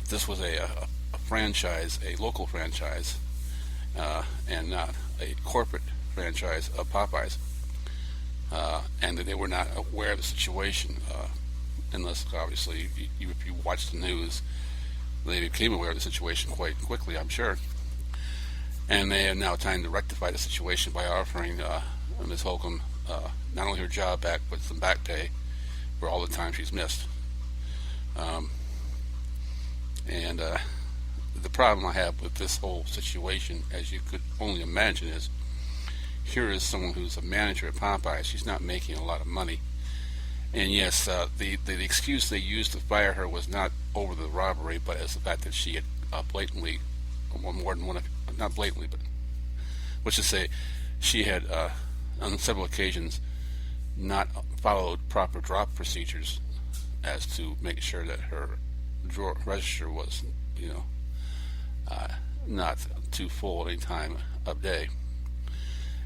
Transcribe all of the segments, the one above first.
this was a franchise, a local franchise, and not a corporate franchise of Popeyes, and that they were not aware of the situation, unless obviously if you watch the news, they became aware of the situation quite quickly, I'm sure. And they have now time to rectify the situation by offering Ms. Holcomb not only her job back, but some back pay for all the time she's missed. And the problem I have with this whole situation, as you could only imagine, is here is someone who's a manager at Popeye. She's not making a lot of money. And yes, the excuse they used to fire her was not over the robbery, but as the fact that she had blatantly, more than one, not blatantly, but let's just say she had on several occasions not followed proper drop procedures as to make sure that her drawer register was, not too full at any time of day.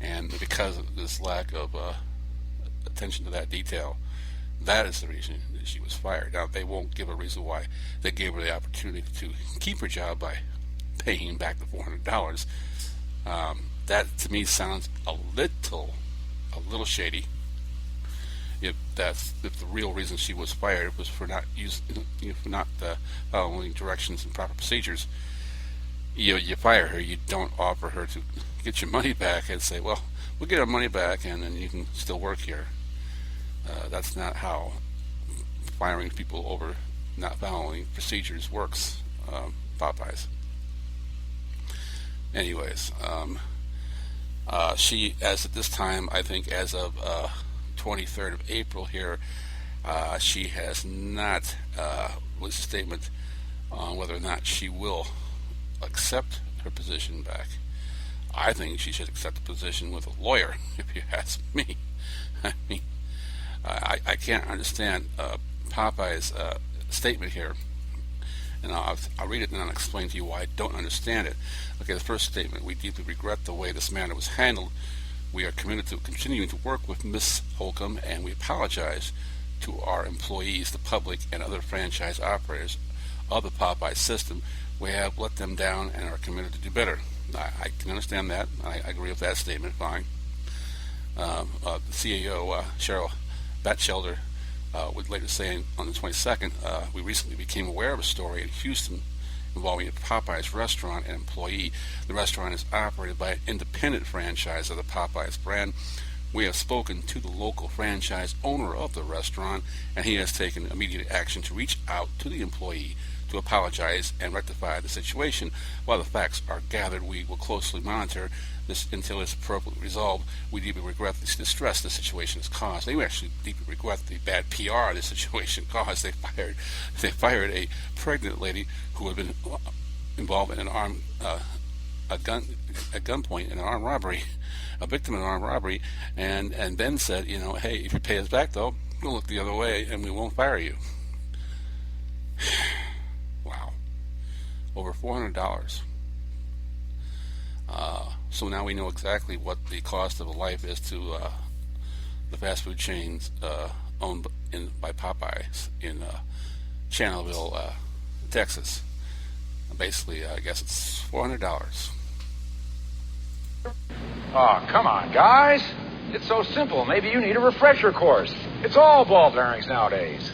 And because of this lack of attention to that detail, that is the reason that she was fired. Now, they won't give a reason why they gave her the opportunity to keep her job by paying back the $400. That to me sounds a little shady. If the real reason she was fired was for not following directions and proper procedures, you fire her. You don't offer her to get your money back and say, well, we'll get our money back and then you can still work here. That's not how firing people over not following procedures works. Popeyes. Anyways, she, as at this time, I think as of 23rd of April here, she has not released a statement on whether or not she will accept her position back. I think she should accept the position with a lawyer, if you ask me. I mean, I can't understand Popeye's statement here, and I'll read it and I'll explain to you why I don't understand it. Okay, the first statement: we deeply regret the way this matter was handled. We are committed to continuing to work with Ms. Holcomb, and we apologize to our employees, the public, and other franchise operators of the Popeye system. We have let them down and are committed to do better. I can understand that. I agree with that statement. Fine. The CEO, Cheryl Batchelder, would later say on the 22nd, we recently became aware of a story in Houston involving a Popeyes restaurant and employee. The restaurant is operated by an independent franchise of the Popeyes brand. We have spoken to the local franchise owner of the restaurant, and he has taken immediate action to reach out to the employee to apologize and rectify the situation. While the facts are gathered, we will closely monitor this until it's appropriately resolved. We deeply regret the distress the situation has caused. They actually deeply regret the bad PR this situation caused. They fired a pregnant lady who had been involved in a gunpoint in an armed robbery, a victim in an armed robbery, and then said, hey, if you pay us back though, we'll look the other way and we won't fire you. Wow, over $400. So now we know exactly what the cost of a life is to the fast food chains owned by Popeyes in Channelville, Texas. Basically, I guess it's $400. Oh, come on, guys. It's so simple. Maybe you need a refresher course. It's all ball bearings nowadays.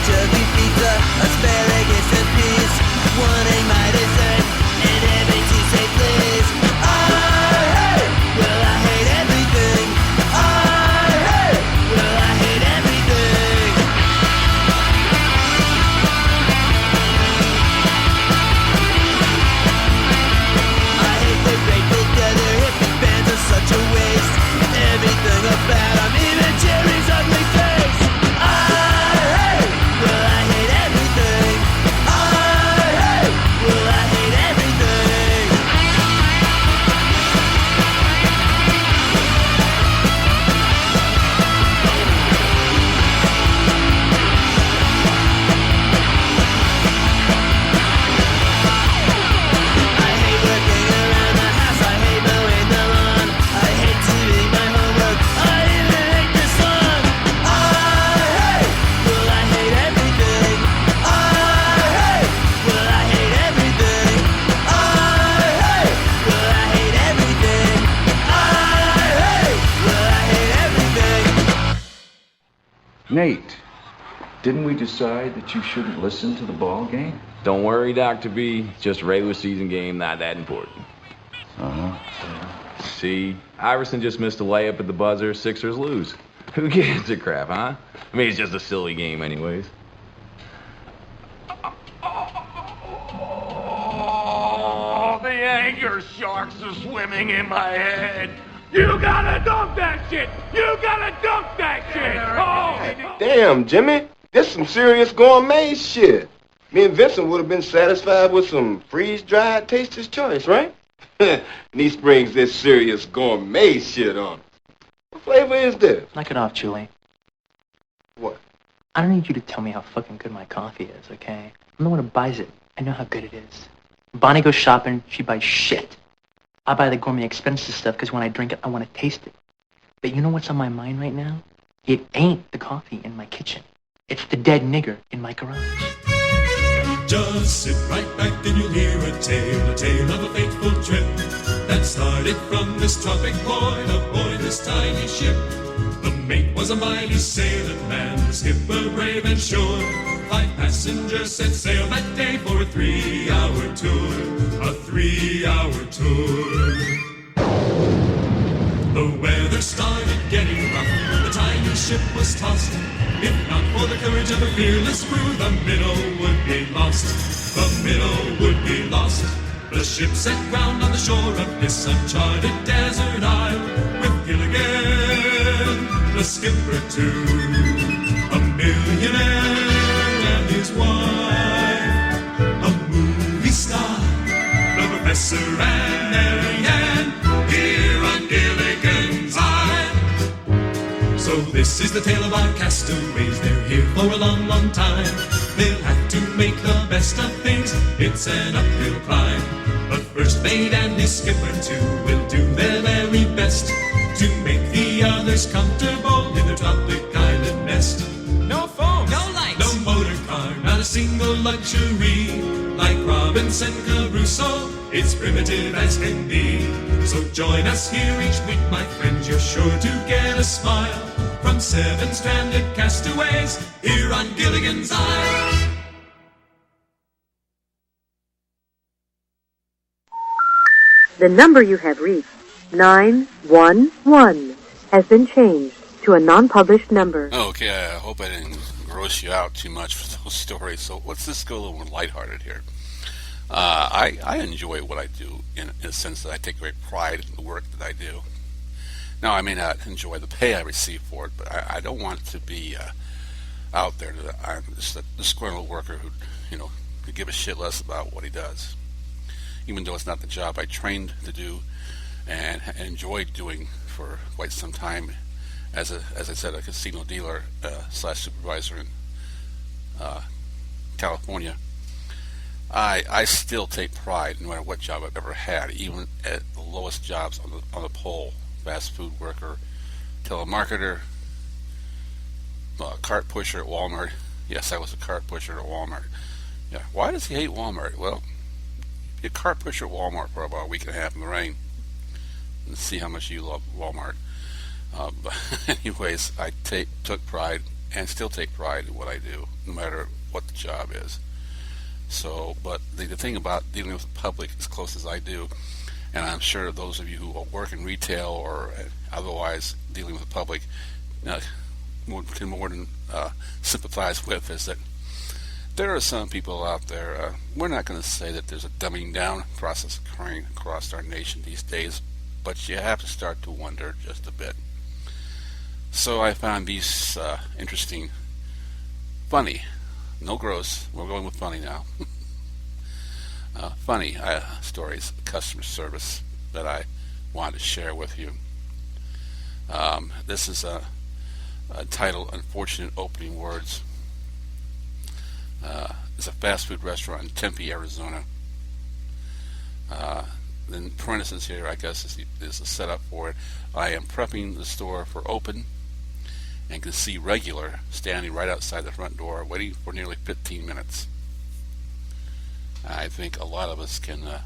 Turkey pizza, asparagus and peas, wanting my dessert, and every Tuesday please. I hate, well I hate everything. I hate, well I hate everything. I hate the Grateful Nate, didn't we decide that you shouldn't listen to the ball game? Don't worry, Dr. B. Just a regular season game, not that important. Uh-huh. See, Iverson just missed a layup at the buzzer. Sixers lose. Who gives a crap, huh? I mean, it's just a silly game anyways. Oh, the anger sharks are swimming in my head. You gotta dump that shit! You gotta dump that shit! Oh! Damn, Jimmy. This some serious gourmet shit. Me and Vincent would have been satisfied with some freeze-dried Taster's Choice, right? Niece brings this serious gourmet shit on. What flavor is this? Knock it off, Julie. What? I don't need you to tell me how fucking good my coffee is, okay? I'm the one who buys it. I know how good it is. Bonnie goes shopping, she buys shit. I buy the gourmet expensive stuff because when I drink it, I want to taste it. But you know what's on my mind right now? It ain't the coffee in my kitchen. It's the dead nigger in my garage. Just sit right back and you'll hear a tale of a fateful trip that started from this tropic point aboard this tiny ship. The mate was a mighty sailor man, the skipper brave and sure. 5 passengers set sail that day for a 3-hour tour, a 3-hour tour. The weather started getting rough, the tiny ship was tossed. If not for the courage of the fearless crew, the minnow would be lost. The minnow would be lost. The ship set ground on the shore of this uncharted desert isle, with Gilligan, the skipper too, a millionaire and his wife, a movie star, the professor and Mary Ann, here on Gilligan's Isle. So this is the tale of our castaways. They're here for a long, long time. They'll have to make the best of things. It's an uphill climb. But first mate and his skipper too will do their very best to make the others comfortable in their tropic island nest. No phone, no lights, no motor car, not a single luxury. Like Robinson Crusoe, it's primitive as can be. So join us here each week, my friends. You're sure to get a smile from 7 stranded castaways here on Gilligan's Isle. The number you have reached, 911, has been changed to a non-published number. Okay, I hope I didn't gross you out too much for those stories. So let's just go a little more lighthearted here. I enjoy what I do in a sense that I take great pride in the work that I do. Now, I may not enjoy the pay I receive for it, but I don't want it to be out there that I'm just a disgruntled worker who, could give a shit less about what he does. Even though it's not the job I trained to do and enjoyed doing for quite some time as I said, a casino dealer / supervisor in California. I still take pride no matter what job I've ever had, even at the lowest jobs on the pole. Fast food worker, telemarketer, cart pusher at Walmart. Yes, I was a cart pusher at Walmart. Yeah, why does he hate Walmart? Well, be a cart pusher at Walmart for about a week and a half in the rain and see how much you love Walmart. But anyways, I took pride and still take pride in what I do, no matter what the job is. So, but the thing about dealing with the public as close as I do, and I'm sure those of you who work in retail or otherwise dealing with the public can more than sympathize with, is that there are some people out there, we're not going to say that there's a dumbing down process occurring across our nation these days, but you have to start to wonder just a bit. So I found these interesting, funny, no gross, we're going with funny now, funny stories of customer service that I wanted to share with you. This is a title, Unfortunate Opening Words. It's a fast food restaurant in Tempe, Arizona. In parentheses here, I guess, is a setup for it. I am prepping the store for open and can see regular standing right outside the front door waiting for nearly 15 minutes. I think a lot of us can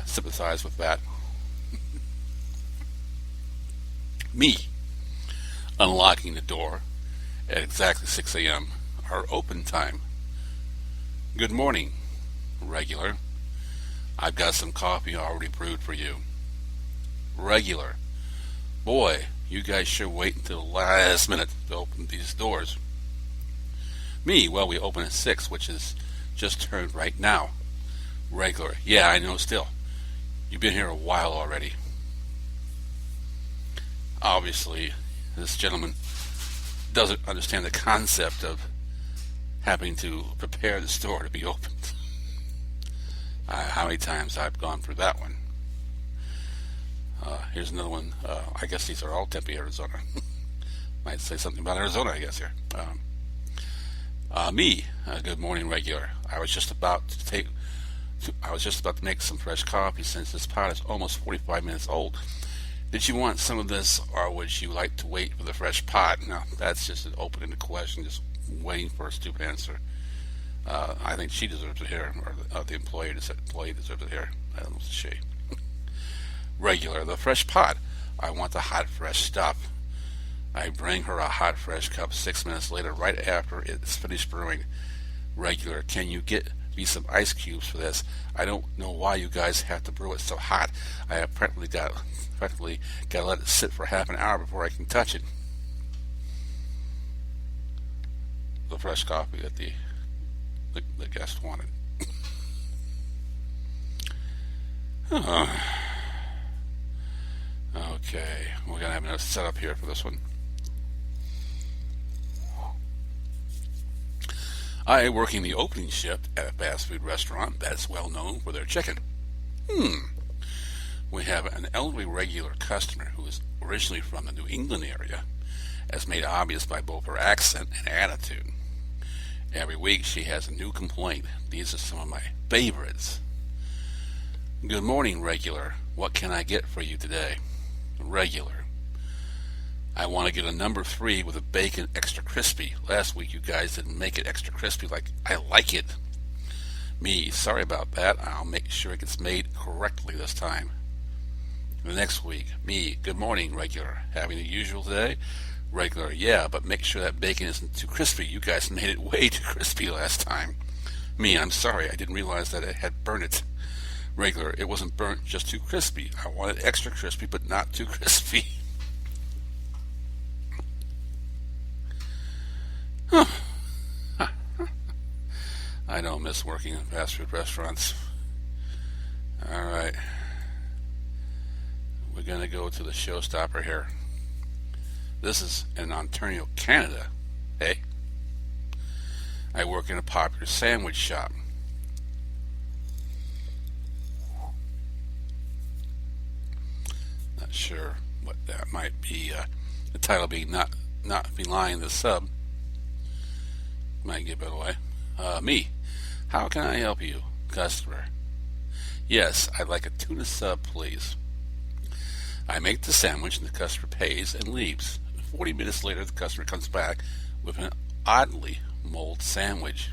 sympathize with that. Me, unlocking the door at exactly 6 a.m., our open time. Good morning, regular. I've got some coffee already brewed for you. Regular. Boy, you guys sure wait until the last minute to open these doors. Me, well, we open at 6, which is just turned right now. Regular. Yeah, I know still. You've been here a while already. Obviously, this gentleman doesn't understand the concept of having to prepare the store to be opened. How many times I've gone through that one. Here's another one. I guess these are all Tempe, Arizona. Might say something about Arizona, I guess, here. Me, good morning, regular. I was just about to make some fresh coffee since this pot is almost 45 minutes old. Did you want some of this, or would you like to wait for the fresh pot? No, that's just an open-ended question, just waiting for a stupid answer. I think she deserves it here, or the employee deserves it here. I don't know if it's she. Regular, the fresh pot. I want the hot, fresh stuff. I bring her a hot, fresh cup 6 minutes later, right after it's finished brewing. Regular, can you get me some ice cubes for this? I don't know why you guys have to brew it so hot. I have practically got to let it sit for half an hour before I can touch it. The fresh coffee that the guest wanted. Okay, we're going to have another setup here for this one. I working the opening shift at a fast food restaurant that's well known for their chicken. We have an elderly regular customer who is originally from the New England area, as made obvious by both her accent and attitude. Every week she has a new complaint. These are some of my favorites. Good morning, regular. What can I get for you today? Regular. I want to get a number 3 with a bacon extra crispy. Last week you guys didn't make it extra crispy like I like it. Me, sorry about that. I'll make sure it gets made correctly this time. The next week, me, good morning, regular. Having the usual today? Regular, yeah, but make sure that bacon isn't too crispy. You guys made it way too crispy last time. Me, I'm sorry. I didn't realize that it had burnt it. Regular, it wasn't burnt, just too crispy. I want it extra crispy, but not too crispy. I don't miss working in fast food restaurants. Alright. We're going to go to the showstopper here. This is in Ontario, Canada. Hey? I work in a popular sandwich shop. Not sure what that might be. The title being not belying the sub. Might give it away. Me. How can I help you? Customer. Yes, I'd like a tuna sub, please. I make the sandwich and the customer pays and leaves. 40 minutes later, the customer comes back with an oddly molded sandwich.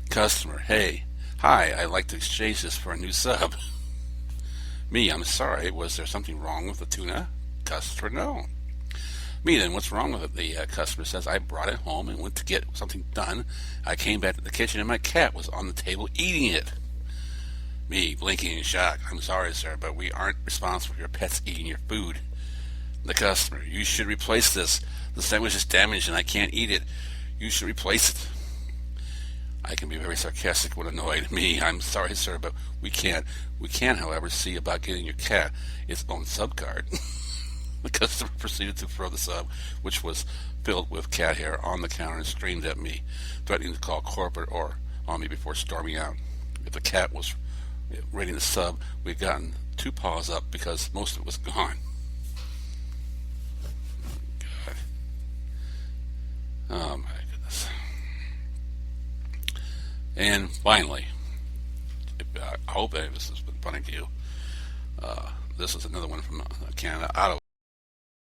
Customer. Hey. Hi, I'd like to exchange this for a new sub. Me. I'm sorry. Was there something wrong with the tuna? Customer. No. Me, then what's wrong with it? The customer says, I brought it home and went to get something done. I came back to the kitchen and my cat was on the table eating it. Me, blinking in shock. I'm sorry, sir, but we aren't responsible for your pets eating your food. The customer, you should replace this. The sandwich is damaged and I can't eat it. You should replace it. I can be very sarcastic when annoyed. Me, I'm sorry, sir, but we can't. We can, however, see about getting your cat its own sub card. The customer proceeded to throw the sub, which was filled with cat hair, on the counter and screamed at me, threatening to call corporate or on me before storming out. If the cat was rating the sub, we'd gotten 2 paws up because most of it was gone. God. Oh my goodness. And finally, I hope that this has been funny to you. This is another one from Canada, Ottawa.